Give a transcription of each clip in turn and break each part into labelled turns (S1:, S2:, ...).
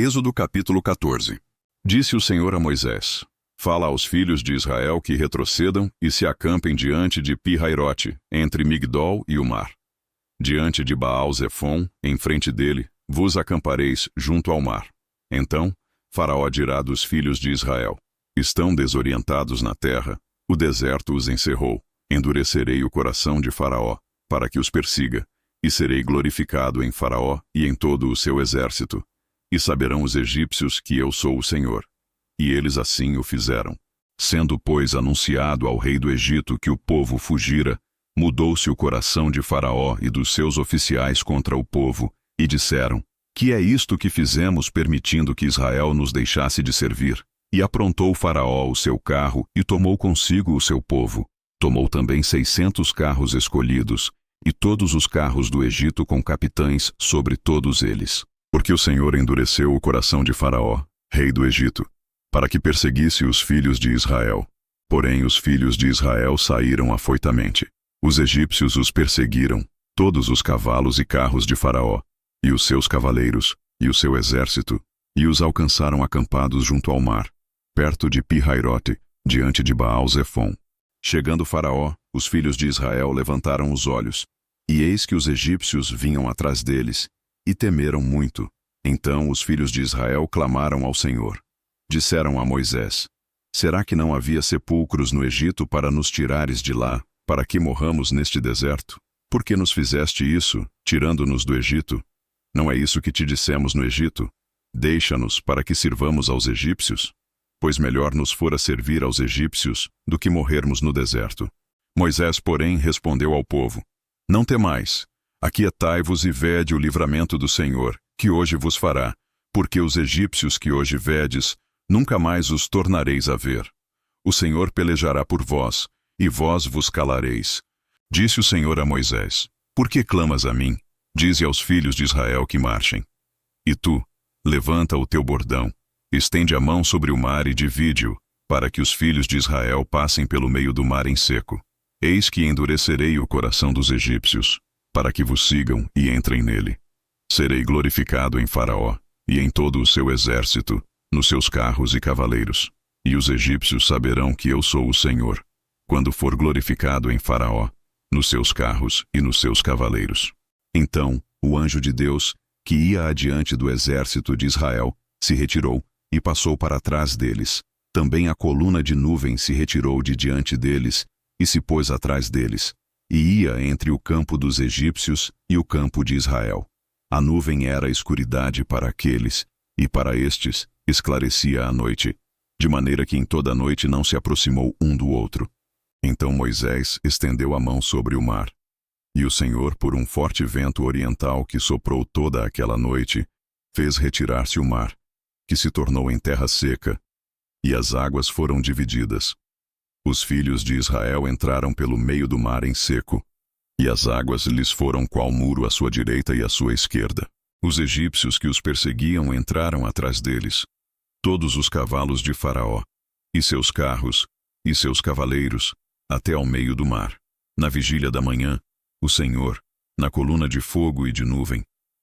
S1: Êxodo capítulo 14. Disse o Senhor a Moisés: Fala aos filhos de Israel que retrocedam e se acampem diante de Pi-Hairote, entre Migdol e o mar. Diante de Baal-Zefon, em frente dele, vos acampareis junto ao mar. Então, Faraó dirá dos filhos de Israel: Estão desorientados na terra, o deserto os encerrou. Endurecerei o coração de Faraó, para que os persiga, e serei glorificado em Faraó e em todo o seu exército. E saberão os egípcios que eu sou o Senhor. E eles assim o fizeram. Sendo, pois, anunciado ao rei do Egito que o povo fugira, mudou-se o coração de Faraó e dos seus oficiais contra o povo, e disseram: Que é isto que fizemos permitindo que Israel nos deixasse de servir? E aprontou Faraó o seu carro e tomou consigo o seu povo. Tomou também 600 carros escolhidos, e todos os carros do Egito com capitães sobre todos eles. Porque o Senhor endureceu o coração de Faraó, rei do Egito, para que perseguisse os filhos de Israel. Porém os filhos de Israel saíram afoitamente. Os egípcios os perseguiram, todos os cavalos e carros de Faraó, e os seus cavaleiros, e o seu exército, e os alcançaram acampados junto ao mar, perto de Pi-Hairote, diante de Baal-Zefon. Chegando Faraó, os filhos de Israel levantaram os olhos, e eis que os egípcios vinham atrás deles, e temeram muito. Então os filhos de Israel clamaram ao Senhor. Disseram a Moisés: Será que não havia sepulcros no Egito para nos tirares de lá, para que morramos neste deserto? Por que nos fizeste isso, tirando-nos do Egito? Não é isso que te dissemos no Egito? Deixa-nos para que sirvamos aos egípcios? Pois melhor nos fora servir aos egípcios do que morrermos no deserto. Moisés, porém, respondeu ao povo: Não temais. Aquietai-vos e vede o livramento do Senhor, que hoje vos fará, porque os egípcios que hoje vedes, nunca mais os tornareis a ver. O Senhor pelejará por vós, e vós vos calareis. Disse o Senhor a Moisés: Por que clamas a mim? Dize aos filhos de Israel que marchem. E tu, levanta o teu bordão, estende a mão sobre o mar e divide-o, para que os filhos de Israel passem pelo meio do mar em seco. Eis que endurecerei o coração dos egípcios, para que vos sigam e entrem nele. Serei glorificado em Faraó, e em todo o seu exército, nos seus carros e cavaleiros. E os egípcios saberão que eu sou o Senhor, quando for glorificado em Faraó, nos seus carros e nos seus cavaleiros. Então, o anjo de Deus, que ia adiante do exército de Israel, se retirou e passou para trás deles. Também a coluna de nuvem se retirou de diante deles e se pôs atrás deles, e ia entre o campo dos egípcios e o campo de Israel. A nuvem era escuridade para aqueles, e para estes esclarecia a noite, de maneira que em toda a noite não se aproximou um do outro. Então Moisés estendeu a mão sobre o mar. E o Senhor, por um forte vento oriental que soprou toda aquela noite, fez retirar-se o mar, que se tornou em terra seca, e as águas foram divididas. Os filhos de Israel entraram pelo meio do mar em seco, e as águas lhes foram qual muro à sua direita e à sua esquerda. Os egípcios que os perseguiam entraram atrás deles, todos os cavalos de Faraó, e seus carros, e seus cavaleiros, até ao meio do mar. Na vigília da manhã, o Senhor, na coluna de fogo e de nuvem,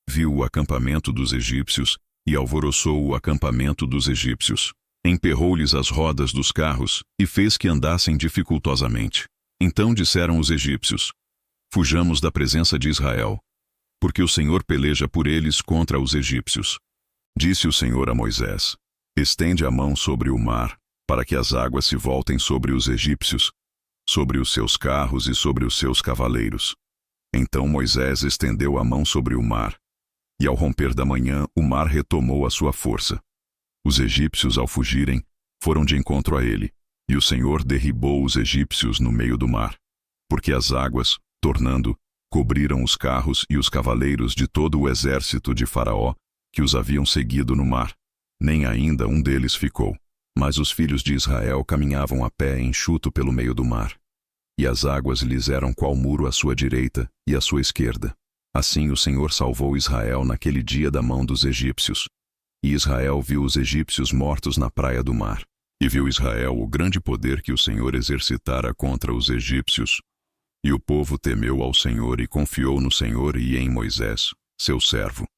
S1: viu o acampamento dos egípcios e alvoroçou o acampamento dos egípcios. Emperrou-lhes as rodas dos carros e fez que andassem dificultosamente. Então disseram os egípcios: Fujamos da presença de Israel, porque o Senhor peleja por eles contra os egípcios. Disse o Senhor a Moisés: Estende a mão sobre o mar, para que as águas se voltem sobre os egípcios, sobre os seus carros e sobre os seus cavaleiros. Então Moisés estendeu a mão sobre o mar, e ao romper da manhã o mar retomou a sua força. Os egípcios, ao fugirem, foram de encontro a ele, e o Senhor derribou os egípcios no meio do mar, porque as águas, tornando, cobriram os carros e os cavaleiros de todo o exército de Faraó, que os haviam seguido no mar. Nem ainda um deles ficou. Mas os filhos de Israel caminhavam a pé enxuto pelo meio do mar, e as águas lhes eram qual muro à sua direita e à sua esquerda. Assim o Senhor salvou Israel naquele dia da mão dos egípcios. E Israel viu os egípcios mortos na praia do mar. E viu Israel o grande poder que o Senhor exercitara contra os egípcios. E o povo temeu ao Senhor e confiou no Senhor e em Moisés, seu servo.